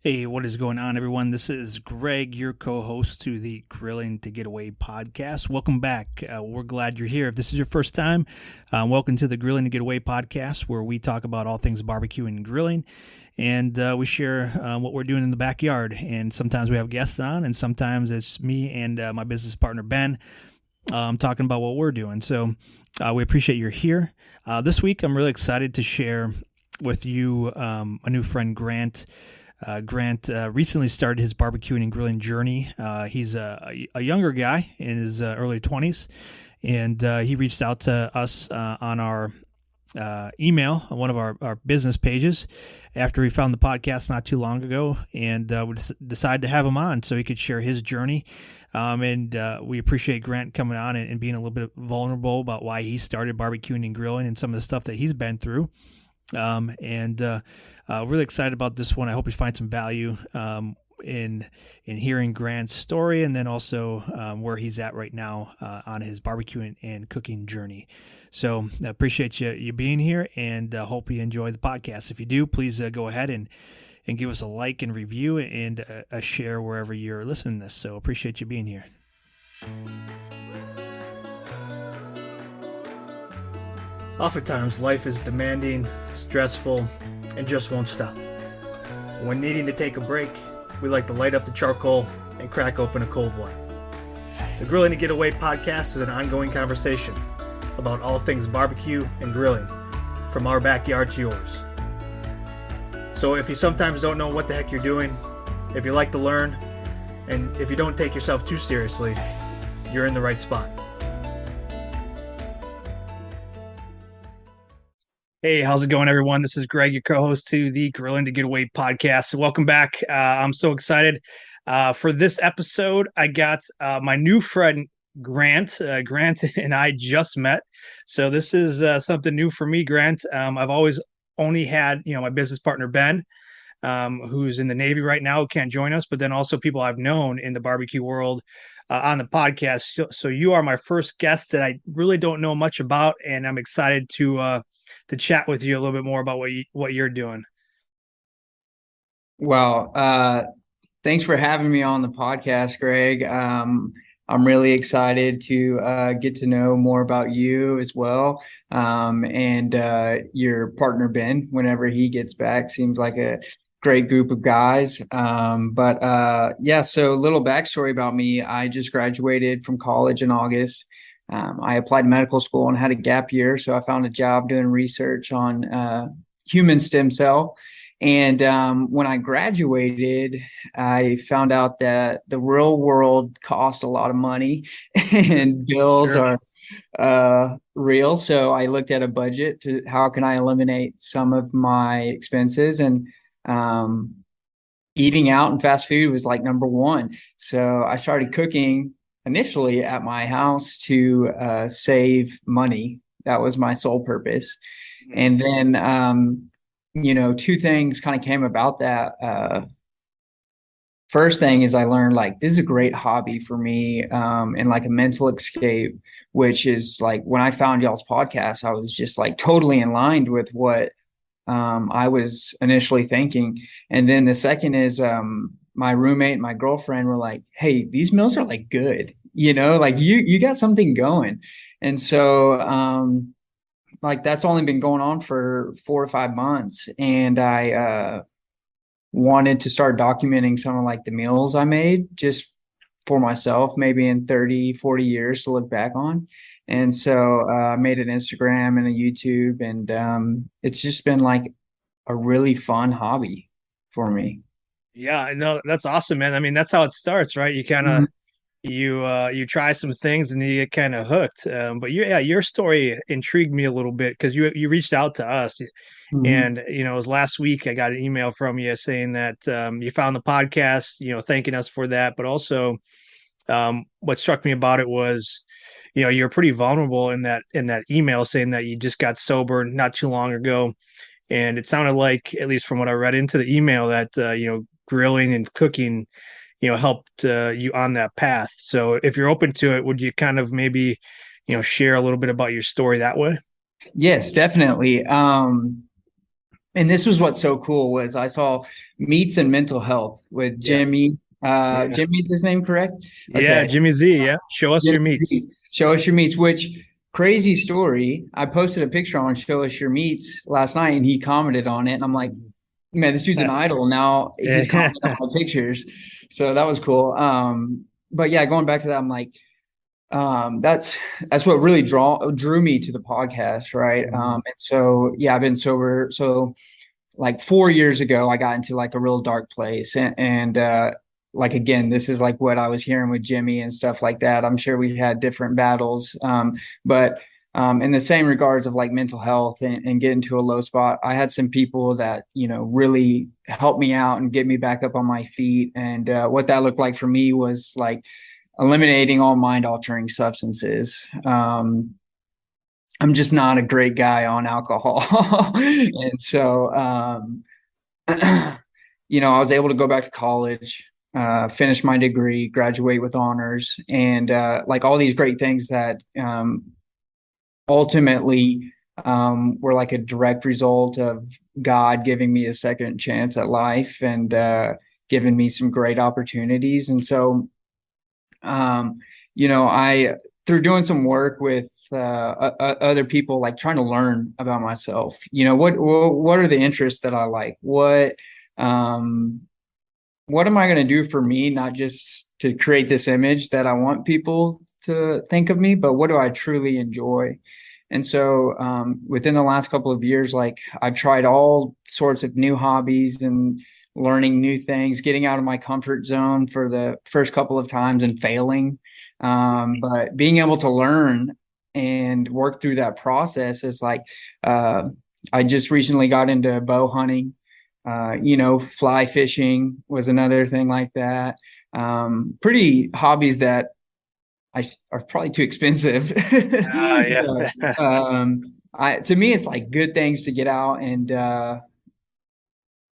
Hey, what is going on, everyone? This is Greg, your co host to the Grilling to Get Away podcast. Welcome back. We're glad you're here. If this is your first time, welcome to the Grilling to Get Away podcast, where we talk about all things barbecue and grilling. And we share what we're doing in the backyard. And sometimes we have guests on, and sometimes it's me and my business partner, Ben, talking about what we're doing. So we appreciate you're here. This week, I'm really excited to share with you a new friend, Grant. Grant recently started his barbecuing and grilling journey. He's a younger guy in his early 20s, and he reached out to us on our email on one of our business pages after he found the podcast not too long ago, and we decided to have him on so he could share his journey. And we appreciate Grant coming on and being a little bit vulnerable about why he started barbecuing and grilling and some of the stuff that he's been through. Really excited about this one. I hope you find some value in hearing Grant's story, and then also where he's at right now on his barbecue and cooking journey. So I appreciate you being here, and hope you enjoy the podcast. If you do, please go ahead and give us a like and review and a share wherever you're listening to this. So appreciate you being here. Oftentimes, life is demanding, stressful, and just won't stop. When needing to take a break, we like to light up the charcoal and crack open a cold one. The Grilling to Get Away podcast is an ongoing conversation about all things barbecue and grilling, from our backyard to yours. So if you sometimes don't know what the heck you're doing, if you like to learn, and if you don't take yourself too seriously, you're in the right spot. Hey, how's it going, everyone? This is Greg, your co-host to the Grilling to Get Away podcast. Welcome back. I'm so excited for this episode. I got my new friend, Grant. Grant and I just met. So this is something new for me, Grant. I've always only had, my business partner, Ben, who's in the Navy right now, who can't join us, but then also people I've known in the barbecue world on the podcast. So you are my first guest that I really don't know much about, and I'm excited to chat with you a little bit more about what you're doing. Well, thanks for having me on the podcast, Greg. I'm really excited to get to know more about you as well. And your partner, Ben, whenever he gets back, seems like a great group of guys. Yeah, so a little backstory about me. I just graduated from college in August. I applied to medical school and had a gap year. So I found a job doing research on human stem cell. And when I graduated, I found out that the real world costs a lot of money and bills Sure. are real. So I looked at a budget to how can I eliminate some of my expenses, and eating out and fast food was like number one. So I started cooking initially at my house to save money. That was my sole purpose. And then, two things kind of came about that. First thing is I learned like this is a great hobby for me, and like a mental escape, which is like when I found y'all's podcast, I was just like totally in line with what I was initially thinking. And then the second is my roommate and my girlfriend were like, "Hey, these meals are like good, like you got something going." And so like that's only been going on for 4 or 5 months, and I wanted to start documenting some of like the meals I made just for myself, maybe in 30, 40 years to look back on. And so I made an Instagram and a YouTube, and it's just been like a really fun hobby for me. Yeah, I know, that's awesome, man. I mean, that's how it starts, right? You kind of Mhm. you try some things and you get kind of hooked. But your story intrigued me a little bit because you reached out to us, Mhm. and it was last week I got an email from you saying that you found the podcast, thanking us for that, but also what struck me about it was, you're pretty vulnerable in that email, saying that you just got sober not too long ago, and it sounded like, at least from what I read into the email, that grilling and cooking, helped you on that path. So if you're open to it, would you kind of maybe, share a little bit about your story that way? Yes, definitely. and this was what's so cool was I saw Meats and Mental Health with Yeah. Jimmy. Yeah. Jimmy's his name, correct? Yeah. Okay. Jimmy Z. Yeah. Show us Jimmy your meats. Z. Show us your meats, which crazy story. I posted a picture on Show Us Your Meats last night and he commented on it. And I'm like, man, this dude's an idol. Now he's Yeah. commenting on my pictures. So that was cool. But yeah, going back to that, I'm like, that's what really drew me to the podcast, right? And so yeah, I've been sober. So like 4 years ago, I got into like a real dark place, and like again, this is like what I was hearing with Jimmy and stuff like that. I'm sure we had different battles, but in the same regards of like mental health and get into a low spot, I had some people that really helped me out and get me back up on my feet. And what that looked like for me was like eliminating all mind altering substances. I'm just not a great guy on alcohol. And so, I was able to go back to college, finish my degree, graduate with honors, and like all these great things that ultimately were like a direct result of God giving me a second chance at life and giving me some great opportunities. And so, I through doing some work with other people, like trying to learn about myself. What are the interests that I like? Um, what am I going to do for me, not just to create this image that I want people to think of me, but what do I truly enjoy? And so, within the last couple of years, like I've tried all sorts of new hobbies and learning new things, getting out of my comfort zone for the first couple of times and failing. But being able to learn and work through that process is like, I just recently got into bow hunting. Fly fishing was another thing like that. Pretty hobbies that are probably too expensive. Yeah. But, to me, it's like good things to get out and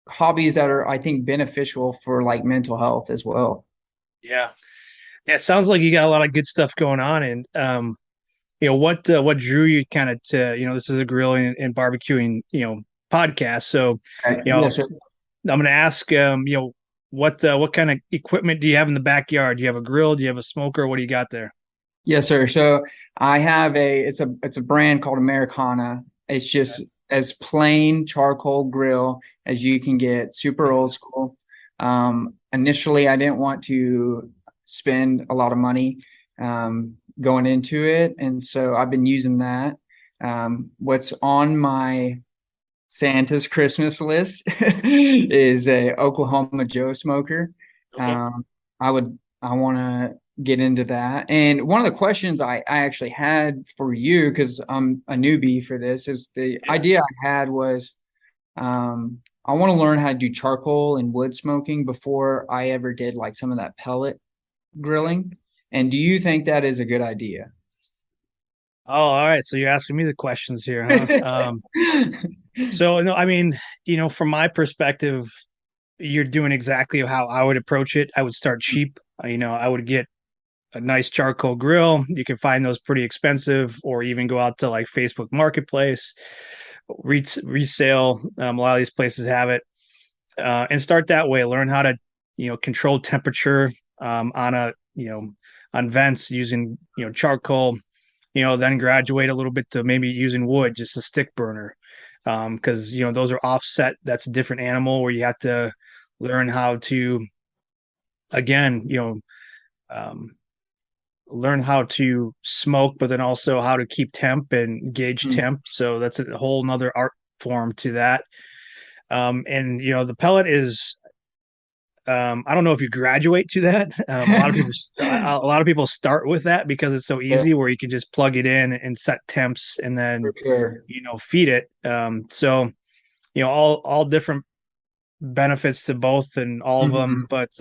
hobbies that are, I think, beneficial for like mental health as well. Yeah. Yeah. It sounds like you got a lot of good stuff going on. And, what drew you kind of to, this is a grilling and barbecuing, podcast. So, Right. you know, Yes, sir. I'm going to ask, what kind of equipment do you have in the backyard? Do you have a grill? Do you have a smoker? What do you got there? Yes, sir. So I have it's a brand called Americana. It's just as plain charcoal grill as you can get, super old school. Initially, I didn't want to spend a lot of money going into it, and so I've been using that. What's on my Santa's Christmas list is a Oklahoma Joe smoker. Okay. I want to get into that. And one of the questions I actually had for you, because I'm a newbie for this, is the Yeah. idea I had was I want to learn how to do charcoal and wood smoking before I ever did like some of that pellet grilling. And do you think that is a good idea? Oh, all right. So you're asking me the questions here, huh? So no, I mean, from my perspective, you're doing exactly how I would approach it. I would start cheap. I would get a nice charcoal grill. You can find those pretty expensive, or even go out to like Facebook Marketplace, resale. A lot of these places have it, and start that way. Learn how to, control temperature on on vents using charcoal. Then graduate a little bit to maybe using wood, just a stick burner, because those are offset. That's a different animal where you have to learn how to, again, um, learn how to smoke, but then also how to keep temp and gauge Hmm. temp. So that's a whole nother art form to that. And the pellet is, I don't know if you graduate to that. A lot of people start with that because it's so Yeah, easy, where you can just plug it in and set temps and for then sure. feed it. So all different benefits to both and all of them. Hmm. But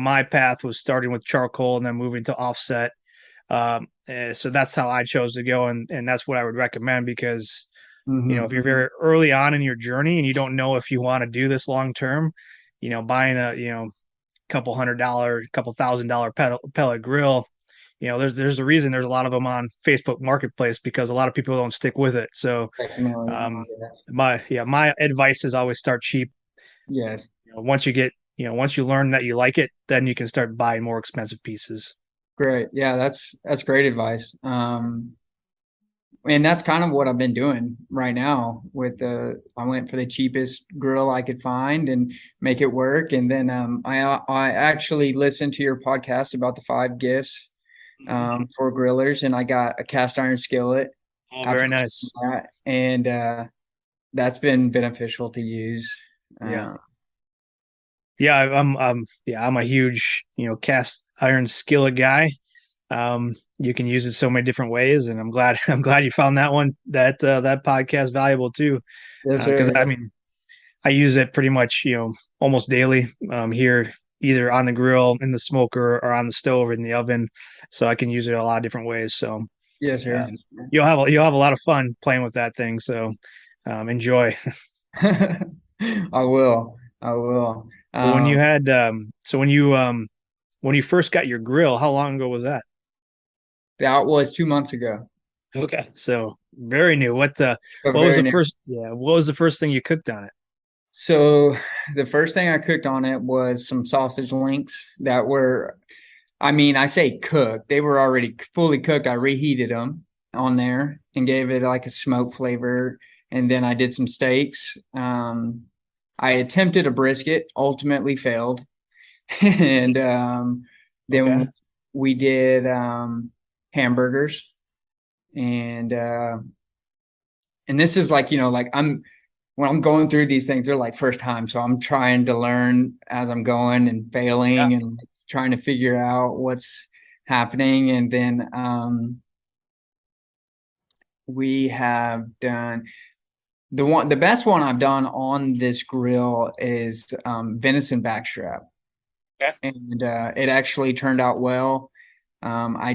my path was starting with charcoal and then moving to offset. So that's how I chose to go, and that's what I would recommend, because if Hmm. you're very early on in your journey and you don't know if you want to do this long term, buying a couple $100, couple $1,000 pellet grill, there's a reason there's a lot of them on Facebook Marketplace because a lot of people don't stick with it. So, Definitely. um, Yes. my advice is always start cheap. Yes. Once you learn that you like it, then you can start buying more expensive pieces. Great. Yeah, that's great advice. And that's kind of what I've been doing right now with I went for the cheapest grill I could find and make it work. And then I actually listened to your podcast about the 5 gifts for grillers, and I got a cast iron skillet Oh, after very nice. that, and that's been beneficial to use. Yeah. Uh, Yeah, I'm a huge, cast iron skillet guy. You can use it so many different ways, and I'm glad I'm glad you found that podcast valuable too. yes, Because sir. I mean, I use it pretty much, almost daily here, either on the grill, in the smoker, or on the stove, or in the oven. So I can use it a lot of different ways. So Yes, sir. um, you'll have a lot of fun playing with that thing. So enjoy. I will. I will. But when you first got your grill, how long ago was that? That was 2 months ago. Okay, so very new. But What was very the new. first? Yeah, what was the first thing you cooked on it? So the first thing I cooked on it was some sausage links that were, I mean, I say cooked. They were already fully cooked. I reheated them on there and gave it like a smoke flavor. And then I did some steaks. I attempted a brisket, ultimately failed. And Okay. then we did hamburgers. And this is like, like when I'm going through these things, they're like first time. So I'm trying to learn as I'm going and Yeah. failing and trying to figure out what's happening. And then we have done the best one I've done on this grill is venison backstrap. Okay. And it actually turned out well. I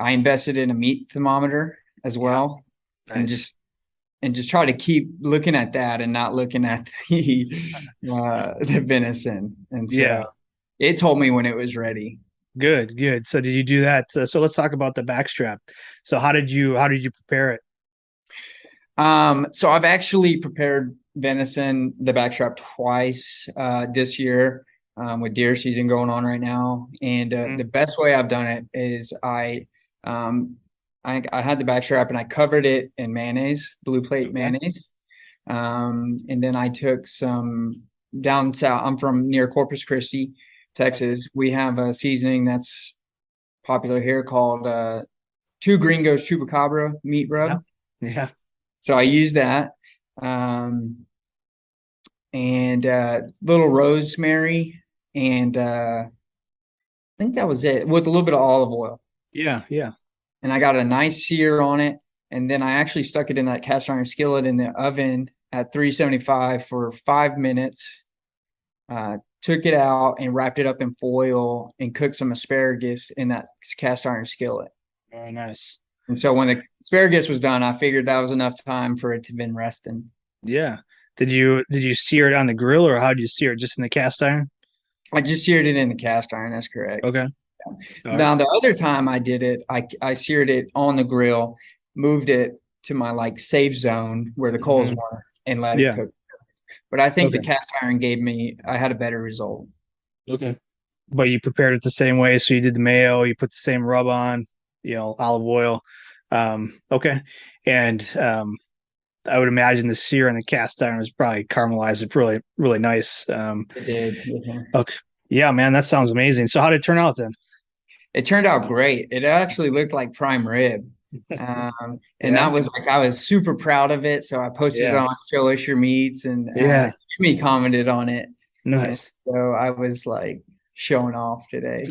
invested in a meat thermometer as Yeah. well, and Nice. just try to keep looking at that and not looking at the venison. And Yeah. so it told me when it was ready. Good. Good. So did you do that? So let's talk about the backstrap. So how did you prepare it? So I've actually prepared venison, the backstrap, twice this year with deer season going on right now. And Mhm. the best way I've done it is um, I had the backstrap and I covered it in mayonnaise, blue plate Okay. mayonnaise. And then I took some down south. I'm from near Corpus Christi, Texas. We have a seasoning that's popular here called Two Gringos Chupacabra meat Yeah. rub. Yeah. So I use that. Um, and little rosemary and I think that was it with a little bit of olive oil. Yeah. Yeah. And I got a nice sear on it. And then I actually stuck it in that cast iron skillet in the oven at 375 for 5 minutes. Took it out and wrapped it up in foil and cooked some asparagus in that cast iron skillet. Very nice. And so when the asparagus was done, I figured that was enough time for it to have been resting. Yeah. Did you sear it on the grill or how did you sear it? Just in the cast iron? I just seared it in the cast iron. That's correct. Okay. All right. Now the other time I did it, I seared it on the grill, moved it to my like safe zone where the coals Mhm. were, and let it Yeah. cook. But I think the Okay. cast iron I had a better result. Okay. But you prepared it the same way. So you did the mayo, you put the same rub on, olive oil. Okay. And I would imagine the sear and the cast iron was probably caramelized it really, really nice. It did. Yeah. Okay. Yeah, man, that sounds amazing. So how did it turn out then? It turned out great. It actually looked like prime rib. And that Yeah. was like I was super proud of it. So I posted it Yeah. on Show Us Your Meats, and Yeah. Jimmy commented on it. And Nice. so I was like showing off today,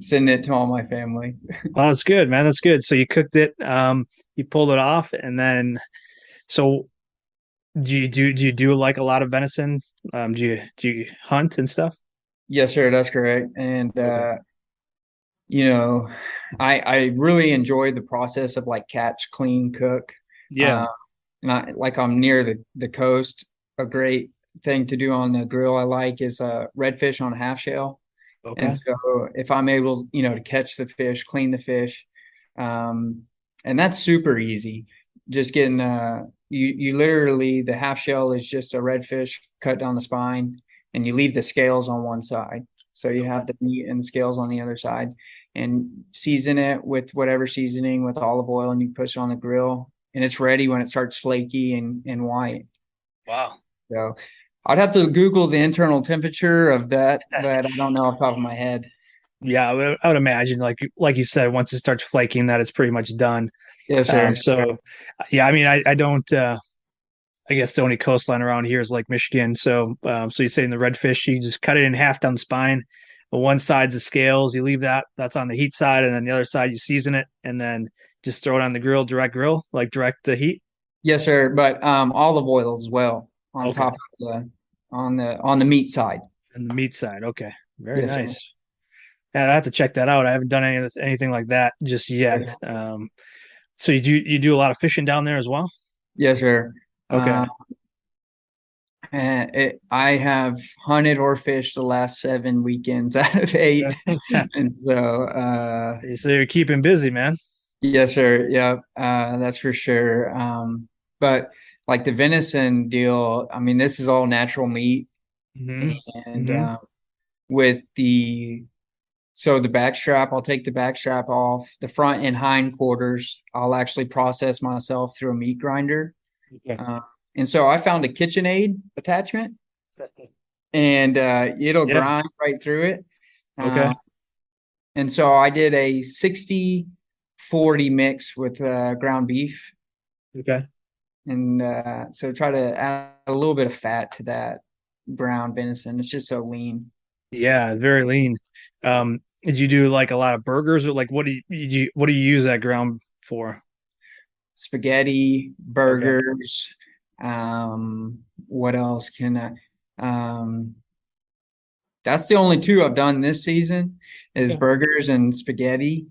sending it to all my family. Well, that's good, man. That's good. So you cooked it, you pulled it off, and then so do you do like a lot of venison? Do you hunt and stuff? Yes, sir, that's correct. And Okay. you know, I really enjoyed the process of like catch, clean, cook. Yeah. Uh, and I'm near the coast. A great thing to do on the grill I like is redfish on a half shell. Okay. And so if I'm able, to catch the fish, clean the fish, um, and that's super easy. Just getting you literally, the half shell is just a redfish cut down the spine, and you leave the scales on one side. So you Okay. have the meat and the scales on the other side, and season it with whatever seasoning with olive oil, and you push it on the grill, and it's ready when it starts flaky and white. Wow. So I'd have to Google the internal temperature of that, but I don't know off the top of my head. Yeah, I would imagine, like you said, once it starts flaking, that it's pretty much done. Yes, sir. So, yeah, I mean, I don't. I guess the only coastline around here is Lake Michigan. So you're saying the redfish, you just cut it in half down the spine. One side's the scales. You leave that's on the heat side, and then the other side you season it, and then just throw it on the grill, direct grill, like direct to heat. Yes, sir. But olive oil as well on Okay. top of the meat side. And the meat side. Okay. Very Yes, sir. nice. Yeah, I have to check that out. I haven't done anything like that just Yes, yet. So you do a lot of fishing down there as well? yes, sir. Okay. I have hunted or fished the last 7 weekends out of 8, and so So you're keeping busy, man. yes, sir. Yeah, that's for sure. But like the venison deal, I mean, this is all natural meat, Hmm. and Hmm. with the back strap, I'll take the back strap off. The front and hind quarters, I'll actually process myself through a meat grinder. Okay. Uh, and so I found a KitchenAid attachment, and it'll Yeah. grind right through it. Okay. Uh, and so I did a 60-40 mix with ground beef. Okay. And so try to add a little bit of fat to that ground venison. It's just so lean. Yeah, very lean. Did you do like a lot of burgers, or like what do you use that ground for? Spaghetti, Okay. burgers. What else can I? That's the only two I've done this season is Okay. burgers and spaghetti.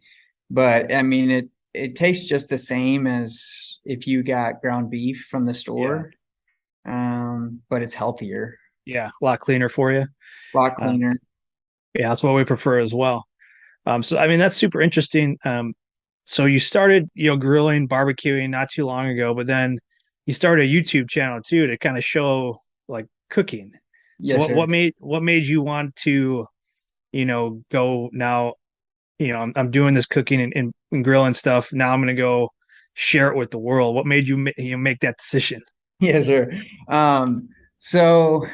But I mean, it tastes just the same as if you got ground beef from the Yeah. store, but it's healthier, Yeah. A lot cleaner for you. a lot Uh, cleaner. yeah, that's what we prefer as well. So I mean that's super interesting. So you started, grilling, barbecuing not too long ago, but then you started a YouTube channel too to kind of show like cooking. So Yes, what sir. made you want to, go now, I'm doing this cooking and grilling stuff. Now I'm gonna go share it with the world. What made you make that decision? Yes, sir. So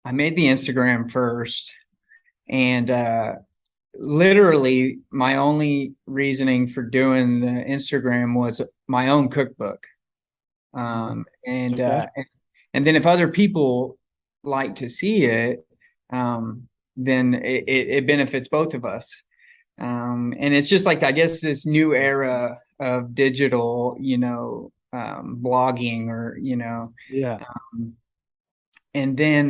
I made the Instagram first, and literally my only reasoning for doing the Instagram was my own cookbook. And Okay. and then if other people like to see it, then it benefits both of us. And it's just like I guess this new era of digital, blogging or Yeah. um, and then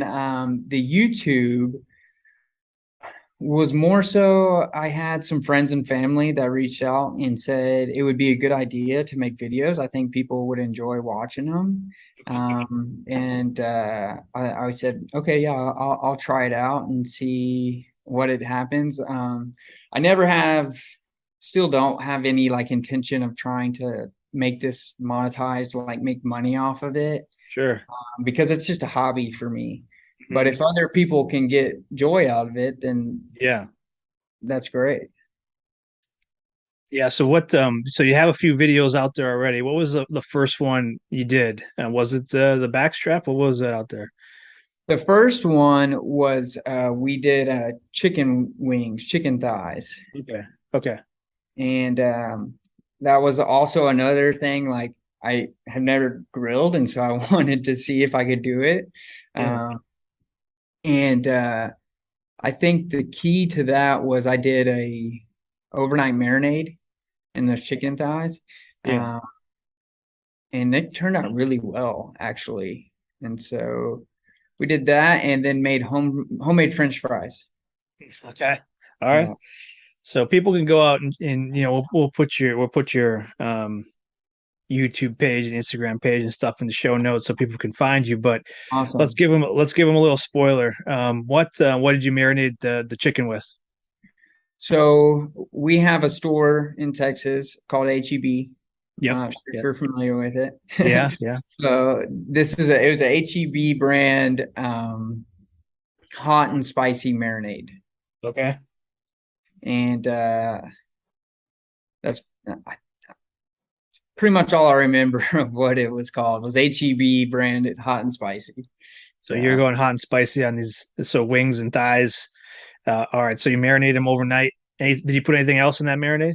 the YouTube was more so I had some friends and family that reached out and said it would be a good idea to make videos. I think people would enjoy watching them. And I said, okay, yeah, I'll try it out and see what it happens. I never have, still don't have any like intention of trying to make this monetized, like make money off of it, Sure. because it's just a hobby for me. But Mhm. if other people can get joy out of it, then Yeah. that's great. Yeah. So you have a few videos out there already. What was the first one you did? Was it the backstrap? What was that out there? The first one was we did chicken wings, chicken thighs, Okay. Okay. and that was also another thing. Like I have never grilled, and so I wanted to see if I could do it. Yeah. And I think the key to that was I did a overnight marinade in those chicken thighs, Yeah. uh, and it turned out really well actually. And so we did that, and then made homemade French fries. Okay. All right. Yeah. So people can go out and we'll put your YouTube page and Instagram page and stuff in the show notes so people can find you. But let's Awesome. give them a little spoiler. What did you marinate the chicken with? So we have a store in Texas called HEB. Yep. Not sure if Yep. you're familiar with it. Yeah. Yeah. So it was a HEB brand hot and spicy marinade. Okay. And that's pretty much all I remember of what it was called. It was HEB branded hot and spicy. So you're going hot and spicy on these, so wings and thighs. All right. So you marinate them overnight. Did you put anything else in that marinade?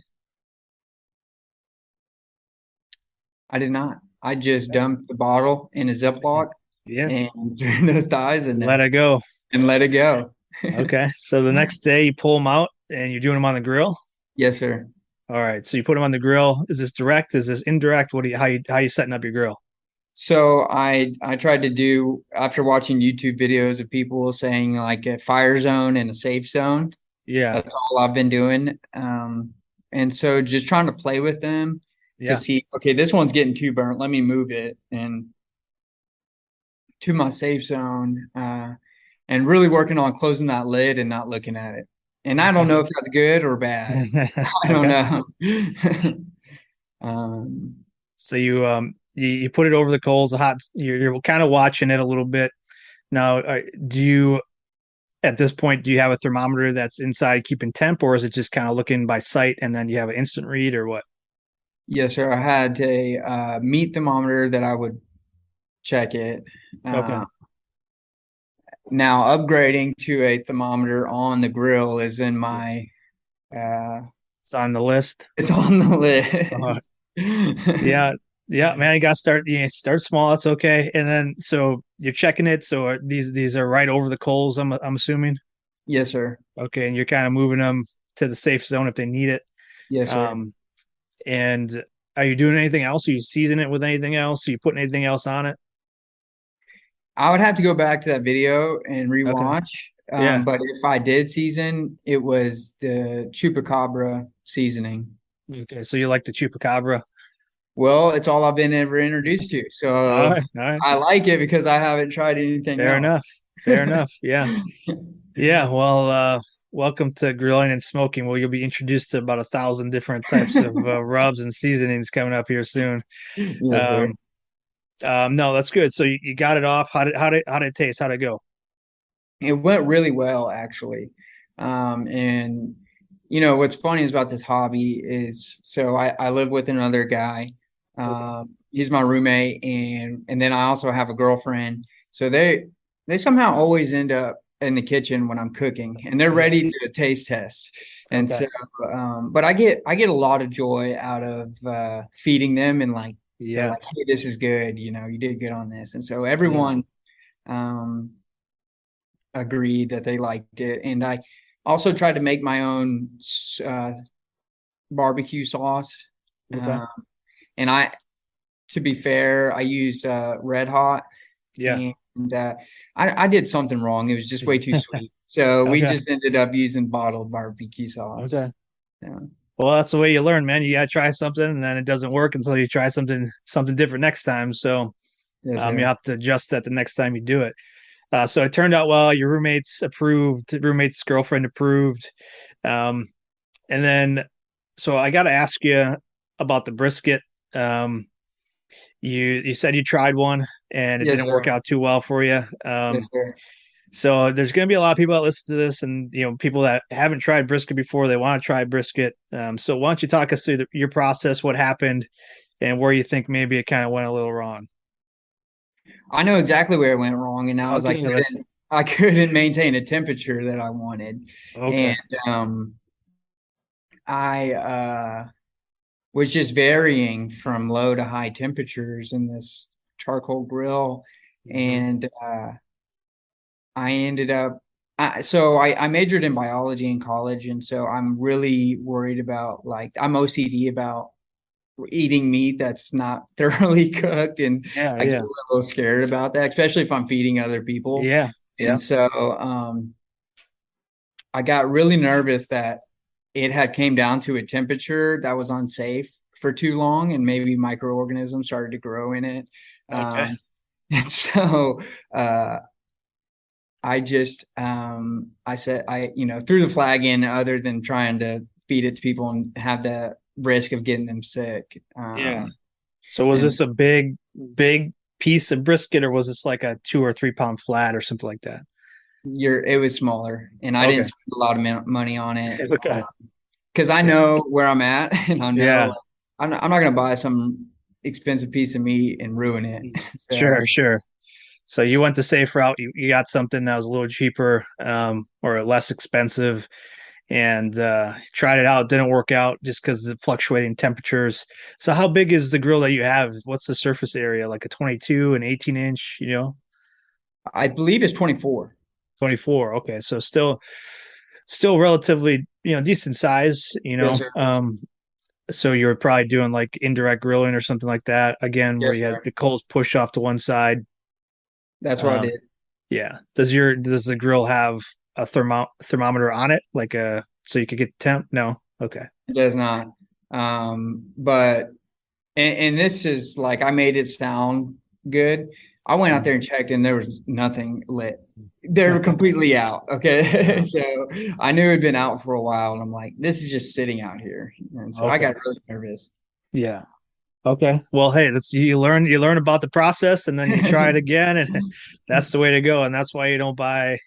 I did not. I just dumped the bottle in a Ziploc Yeah. and threw those thighs in Let there it go. and let it go. Okay. So the next day you pull them out and you're doing them on the grill. Yes, sir. All right. So you put them on the grill. Is this direct? Is this indirect? How you setting up your grill? So I tried to do, after watching YouTube videos of people saying like a fire zone and a safe zone. Yeah. That's all I've been doing. And so just trying to play with them to Yeah. see, okay, this one's getting too burnt. Let me move it and to my safe zone. And really working on closing that lid and not looking at it. And I don't know if that's good or bad. I don't know. So you put it over the coals, the hot. You're kind of watching it a little bit. Now, do you at this point do you have a thermometer that's inside keeping temp, or is it just kind of looking by sight and then you have an instant read, or what? Yes, sir. I had a meat thermometer that I would check it. Okay. Now upgrading to a thermometer on the grill is in my It's on the list. it's on the list. Yeah, yeah, man. You start small. That's okay. And then so you're checking it. So these are right over the coals. I'm assuming. Yes, sir. Okay, and you're kind of moving them to the safe zone if they need it. Yes, sir. And are you doing anything else? Are you seasoning it with anything else? Are you putting anything else on it? I would have to go back to that video and Okay. rewatch. Yeah. But if I did season, it was the chupacabra seasoning. Okay. So you like the chupacabra? Well, it's all I've been ever introduced to. All So right. All right. I like it because I haven't tried anything Fair else. enough. Fair enough. Yeah. Yeah. Well, welcome to grilling and smoking. Well, you'll be introduced to about 1,000 different types of rubs and seasonings coming up here soon. Yes, sir. Um, no, that's good. So you got it off. How did it taste? How'd it go? It went really well, actually. And what's funny is about this hobby is so I live with another guy. Okay. He's my roommate, and then I also have a girlfriend. So they somehow always end up in the kitchen when I'm cooking, and they're Yeah. ready to taste test. And Okay. so, but I get a lot of joy out of feeding them, and like they're Yeah. like, "Hey, this is good. You did good on this." And so Yeah. everyone um, agreed that they liked it, and I also tried to make my own uh, barbecue sauce. Okay. Um, and to be fair, I used Red Hot, Yeah. and I did something wrong. It was just way too sweet. So we Okay. just ended up using bottled barbecue sauce. Okay. Yeah. Well, that's the way you learn, man. You gotta try something, and then it doesn't work until you try something different next time. So Yes, you sir. have to adjust that the next time you do it. So it turned out well. Your roommates approved. Roommate's girlfriend approved. Um, and then, so I got to ask you about the brisket. Um, you said you tried one and it Yes, didn't work sir. out too well for you. Yes, sir. So there's going to be a lot of people that listen to this, and people that haven't tried brisket before, they want to try brisket. So why don't you talk us through your process, what happened, and where you think maybe it kind of went a little wrong? I know exactly where it went wrong, and I was like, Okay, let's. I couldn't maintain a temperature that I wanted, Okay. and I was just varying from low to high temperatures in this charcoal grill, Mhm. and I ended up. So I majored in biology in college, and so I'm really worried about like I'm OCD about eating meat that's not thoroughly cooked, and Yeah, I get yeah, a little scared about that, especially if I'm feeding other people. yeah, And yeah. so I got really nervous that it had came down to a temperature that was unsafe for too long, and maybe microorganisms started to grow in it. Okay. And so I just I said threw the flag in, other than trying to feed it to people and have the risk of getting them sick. Yeah. So was And this a big piece of brisket, or was this like a 2 or 3 pound flat or something like that? it was smaller, and I didn't Okay. spend a lot of money on it Okay. because I Yeah. know where I'm at, and I know, Yeah. like, I'm not gonna buy some expensive piece of meat and ruin it. Sure, So sure. So you went the safe route. You got something that was a little cheaper, or less expensive, and tried it out. Didn't work out just because of the fluctuating temperatures. So how big is the grill that you have? What's the surface area? Like a 22, an 18 inch, I believe it's 24. 24. Okay. So still relatively, decent size, Yes, sir. so you're probably doing like indirect grilling or something like that. Again, where Yes, you had sir. the coals pushed off to one side. That's what I Um, did. yeah. Does the grill have a thermometer on it, like so you could get the temp? No. Okay. It does not. But and this is like, I made it sound good. I went out there and checked, and there was nothing lit. They were Okay. completely out. Okay. Wow. So I knew it'd been out for a while, and I'm like, this is just sitting out here. And so I Okay. got really nervous. Yeah. Okay. Well, hey, that's you learn about the process, and then you try it again, and that's the way to go. And that's why you don't buy,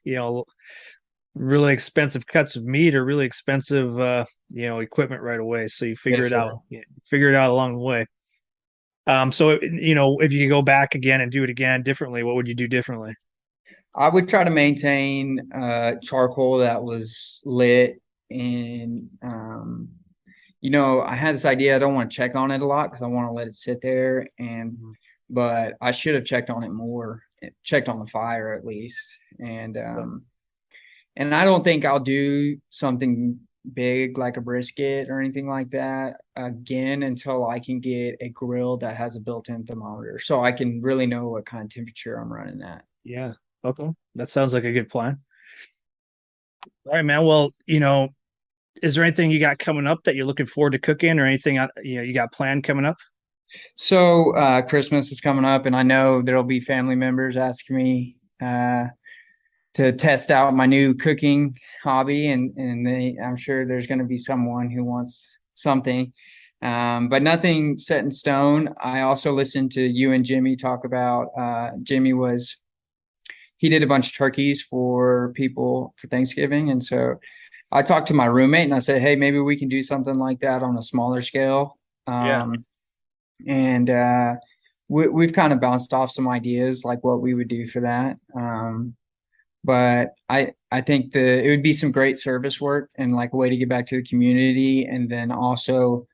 really expensive cuts of meat or really expensive equipment right away. So you figure Yes, it out. sir. You figure it out along the way. So if you could go back again and do it again differently, what would you do differently? I would try to maintain charcoal that was lit, and I had this idea. I don't want to check on it a lot because I want to let it sit there, but I should have checked on it more, checked on the fire at least. And I don't think I'll do something big like a brisket or anything like that again until I can get a grill that has a built-in thermometer, so I can really know what kind of temperature I'm running at. Yeah. Okay. That sounds like a good plan. All right, man. Well, is there anything you got coming up that you're looking forward to cooking, or anything you got planned coming up? So Christmas is coming up, and I know there'll be family members asking me to test out my new cooking hobby, and I'm sure there's going to be someone who wants something, but nothing set in stone. I also listened to you and Jimmy talk about. He did a bunch of turkeys for people for Thanksgiving, and so I talked to my roommate and I said, hey, maybe we can do something like that on a smaller scale. Yeah. And we've kind of bounced off some ideas like what we would do for that. But I think it would be some great service work and like a way to get back to the community. And then also,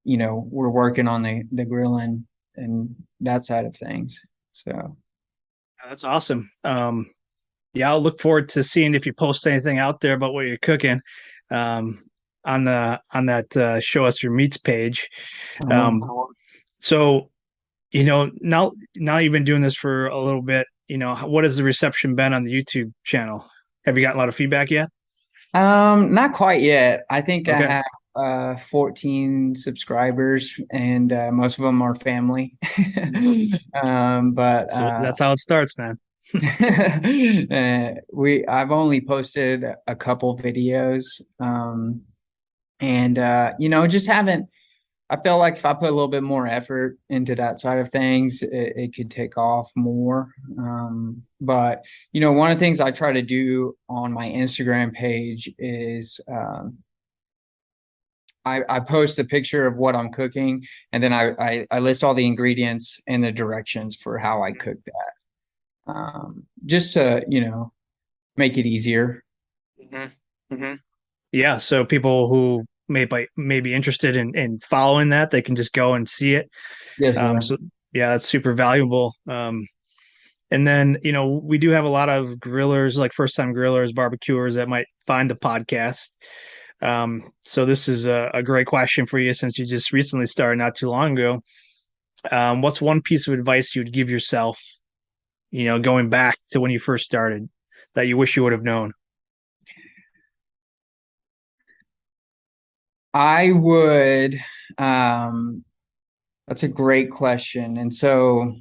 we're working on the grilling and that side of things. So That's awesome. Yeah, I'll look forward to seeing if you post anything out there about what you're cooking, um, on that show us your meats page. Um, so now you've been doing this for a little bit. What has the reception been on the YouTube channel? Have you gotten a lot of feedback yet? Not quite yet. I think I Okay. have 14 subscribers, and most of them are family. But So that's how it starts, man. I've only posted a couple videos, and just haven't. I feel like if I put a little bit more effort into that side of things, it could take off more. But one of the things I try to do on my Instagram page is I post a picture of what I'm cooking, and then I list all the ingredients and the directions for how I cook that, just to make it easier. Mm-hmm. Yeah, so people who may be interested in following that, they can just go and see it. Yes, sir. So yeah, that's super valuable. And then, we do have a lot of grillers, like first time grillers, barbecuers that might find the podcast. So this is a great question for you since you just recently started not too long ago. What's one piece of advice you would give yourself, going back to when you first started that you wish you would have known? I would, um, That's a great question. And so,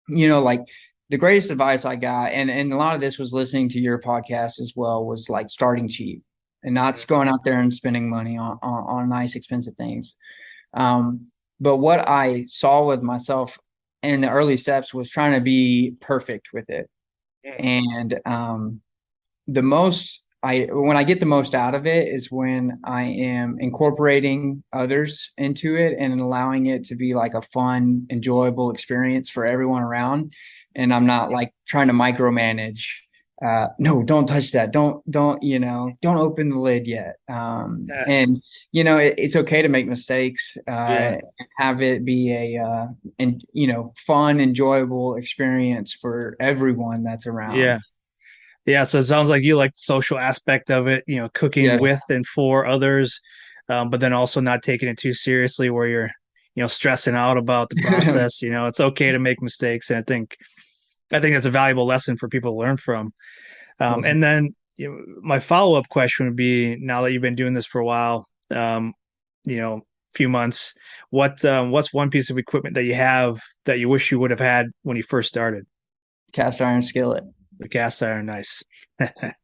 like the greatest advice I got, and a lot of this was listening to your podcast as well, was like starting cheap and not going out there and spending money on nice expensive things. But what I saw with myself in the early steps was trying to be perfect with it. And the most when I get the most out of it is when I am incorporating others into it and allowing it to be like a fun, enjoyable experience for everyone around. And I'm not like trying to micromanage. No, don't touch that. Don't open the lid yet. Yeah. And it's okay to make mistakes. Yeah. Have it be and fun, enjoyable experience for everyone that's around. Yeah. Yeah. So it sounds like you like the social aspect of it, cooking Yeah. with and for others, but then also not taking it too seriously where you're, stressing out about the process. It's okay to make mistakes. And I think that's a valuable lesson for people to learn from. And then my follow-up question would be, now that you've been doing this for a while, few months, what's one piece of equipment that you have that you wish you would have had when you first started? Cast iron skillet. The cast iron, nice.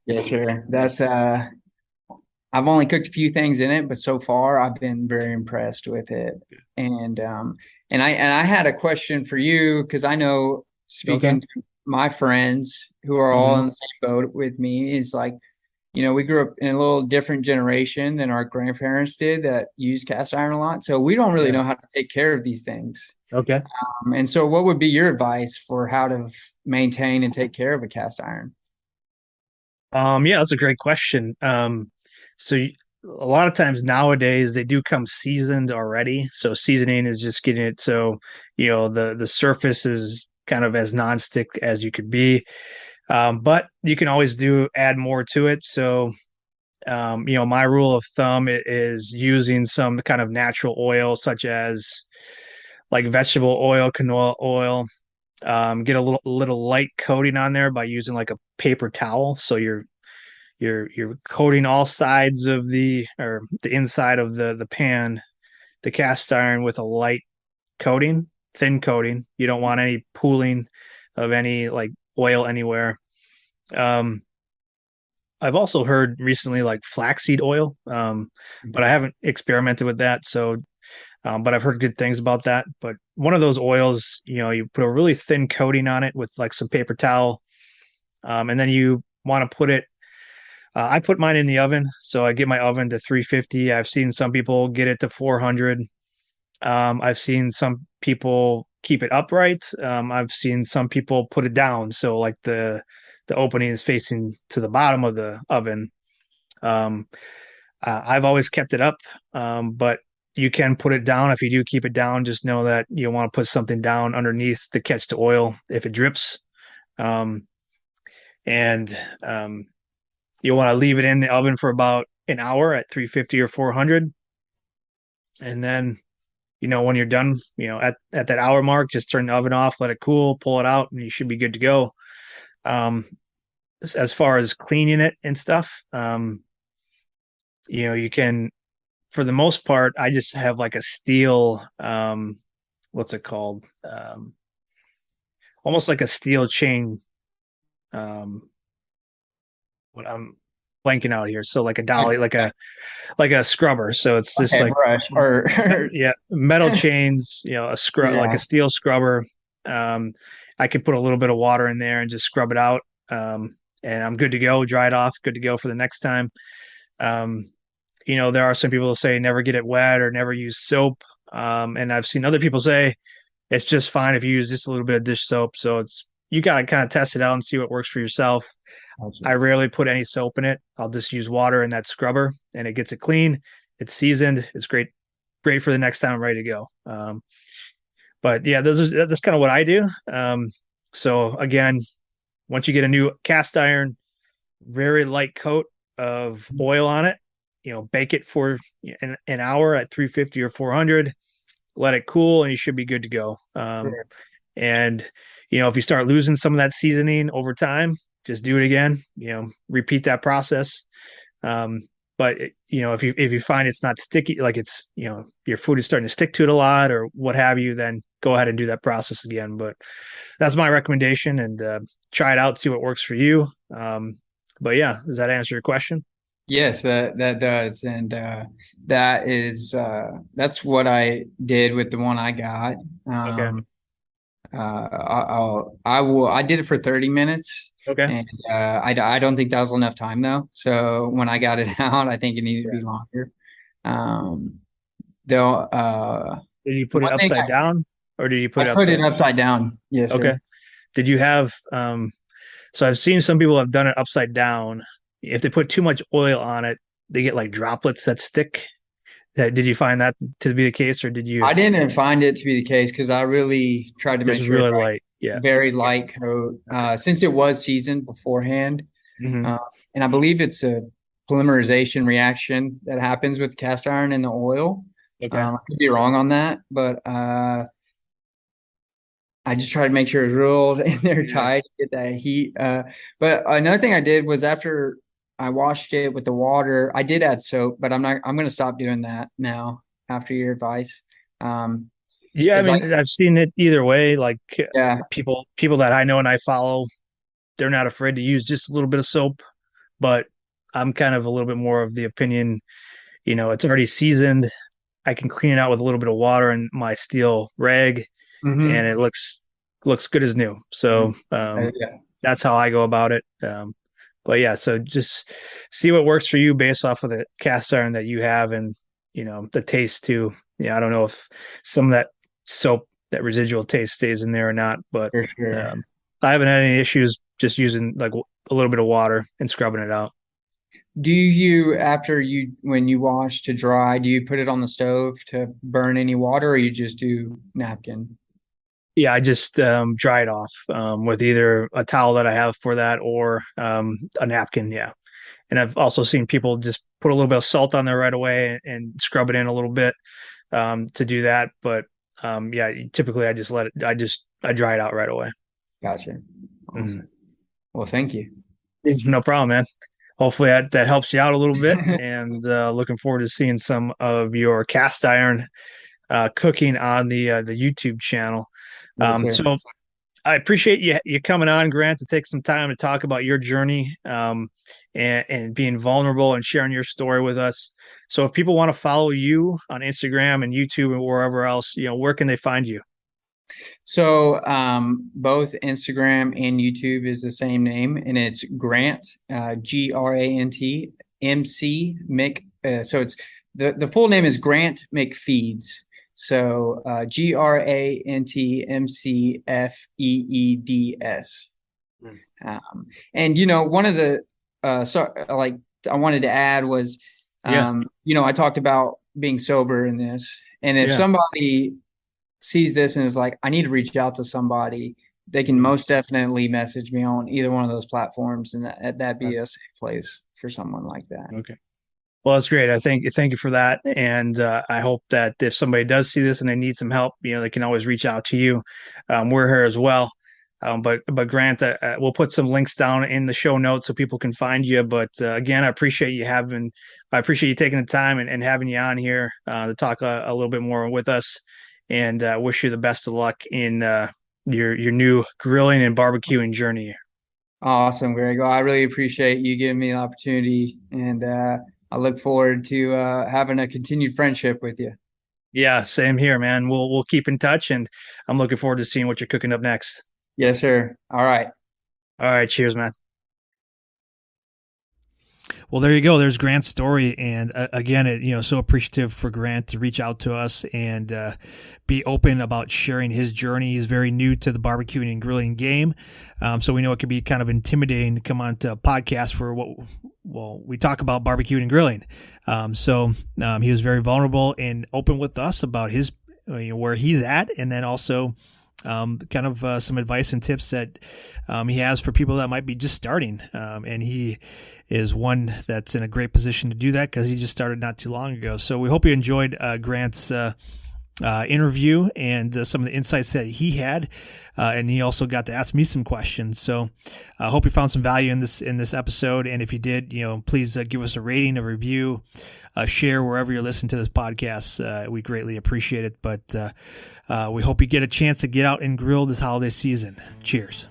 Yes, sir. That's I've only cooked a few things in it, but so far I've been very impressed with it. And I had a question for you because I know Okay. speaking to my friends who are all Hmm. in the same boat with me is like, we grew up in a little different generation than our grandparents did that use cast iron a lot. So we don't really Yeah. know how to take care of these things. Okay. And so what would be your advice for how to maintain and take care of a cast iron? Yeah, that's a great question. A lot of times nowadays they do come seasoned already. So seasoning is just getting it so the surface is kind of as nonstick as you could be. But you can always add more to it. So my rule of thumb is using some kind of natural oil, such as like vegetable oil, canola oil. Get a little light coating on there by using like a paper towel. So you're coating all sides of the inside of the pan, the cast iron with a light coating, thin coating. You don't want any pooling of any like oil anywhere. Um, I've also heard recently like flaxseed oil, but I haven't experimented with that. So, but I've heard good things about that. But one of those oils, you put a really thin coating on it with like some paper towel, and then you want to put it. I put mine in the oven, so I get my oven to 350. I've seen some people get it to 400. I've seen some people keep it upright. I've seen some people put it down, so like the opening is facing to the bottom of the oven. Um, I've always kept it up, but you can put it down. If you do keep it down, just know that you want to put something down underneath to catch the oil if it drips. Um, and You want to leave it in the oven for about an hour at 350 or 400. And then, when you're done, at that hour mark, just turn the oven off, let it cool, pull it out, and you should be good to go. Um, as far as cleaning it and stuff, you can, for the most part, I just have like a steel, what's it called? Almost like a steel chain. Um, what I'm blanking out here. So like a dolly, like a scrubber. So it's just Okay, like, brush or yeah, metal chains, a scrub, like a yeah. steel scrubber. Um, I could put a little bit of water in there and just scrub it out. And I'm good to go, dry it off, good to go for the next time. Um, there are some people who say never get it wet or never use soap. And I've seen other people say it's just fine if you use just a little bit of dish soap. So you got to kind of test it out and see what works for yourself. I Gotcha. rarely put any soap in it. I'll just use water in that scrubber and it gets it clean. It's seasoned. It's great for the next time I'm ready to go. But yeah, that's kind of what I do. So again, once you get a new cast iron, very light coat of oil on it, bake it for an hour at 350 or 400, let it cool, and you should be good to go. And if you start losing some of that seasoning over time, just do it again. Repeat that process. But if you find it's not sticky, like it's your food is starting to stick to it a lot or what have you, then go ahead and do that process again. But that's my recommendation, and try it out, see what works for you. But yeah, does that answer your question? Yes, that does, and that's what I did with the one I got. Okay. I did it for 30 minutes, Okay. and I don't think that was enough time though. So when I got it out, I think it needed to Yeah. be longer. Um, though Did you the put it one thing upside down or did you put I it put it upside? upside down. Yes, Okay. sir. Did you have so I've seen some people have done it upside down. If they put too much oil on it, they get like droplets that stick. Did you find that to be the case, or did you I didn't find it to be the case because I really tried to just make sure it's really like light? Yeah. very light coat Okay. since it was seasoned beforehand. Hmm. Uh, and I believe it's a polymerization reaction that happens with cast iron and the oil. Okay. I could be wrong on that, but I just tried to make sure it was real in there Yeah. tight, get that heat. But another thing I did was after I washed it with the water, I did add soap, but I'm going to stop doing that now after your advice. Um, Yeah, I it's like, mean, I've seen it either way. Like yeah. people that I know and I follow, they're not afraid to use just a little bit of soap, but I'm kind of a little bit more of the opinion, it's already seasoned. I can clean it out with a little bit of water and my steel rag, and Hmm. it looks good as new. So Yeah. that's how I go about it. But yeah, so just see what works for you based off of the cast iron that you have, and the taste too. Yeah, I don't know if some of that soap, that residual taste stays in there or not, but For sure. um, I haven't had any issues just using like a little bit of water and scrubbing it out. Do you, after when you wash to dry, do you put it on the stove to burn any water or you just do napkin? Yeah, I just dry it off with either a towel that I have for that or a napkin. Yeah. And I've also seen people just put a little bit of salt on there right away and scrub it in a little bit to do that. But yeah, typically I just I dry it out right away. Gotcha. Mhm. Awesome. Well, thank you. No problem, man. Hopefully that helps you out a little bit. And looking forward to seeing some of your cast iron cooking on the YouTube channel. Yes, sir. So I appreciate you coming on, Grant, to take some time to talk about your journey and being vulnerable and sharing your story with us. So if people want to follow you on Instagram and YouTube and wherever else, where can they find you? So both Instagram and YouTube is the same name, and it's Grant, Grant MC Mc. So it's the full name is Grant McFeeds. So GrantMcFeeds. Mm. And one of the like I wanted to add was Yeah, I talked about being sober in this, and if yeah. somebody sees this and is like, I need to reach out to somebody, they can Mm. most definitely message me on either one of those platforms, and that'd be Okay. a safe place for someone like that. Okay. Well, that's great. I thank you for that, and I hope that if somebody does see this and they need some help, they can always reach out to you. We're here as well. But Grant, we'll put some links down in the show notes so people can find you. But again, I appreciate you taking the time and having you on here to talk a little bit more with us, and wish you the best of luck in your new grilling and barbecuing journey. Awesome, Greg. Well, I really appreciate you giving me the opportunity, and I look forward to having a continued friendship with you. Yeah, same here, man. We'll keep in touch, and I'm looking forward to seeing what you're cooking up next. Yes, sir. All right. All right, cheers, man. Well, there you go. There's Grant's story, and again, so appreciative for Grant to reach out to us and be open about sharing his journey. He's very new to the barbecuing and grilling game, so we know it can be kind of intimidating to come on to a podcast for we talk about barbecuing and grilling. So he was very vulnerable and open with us about his where he's at, and then also kind of some advice and tips that he has for people that might be just starting. And he is one that's in a great position to do that because he just started not too long ago. So we hope you enjoyed Grant's interview and some of the insights that he had. And he also got to ask me some questions. So I hope you found some value in this episode. And if you did, please give us a rating, a review, share wherever you're listening to this podcast. We greatly appreciate it. But we hope you get a chance to get out and grill this holiday season. Cheers.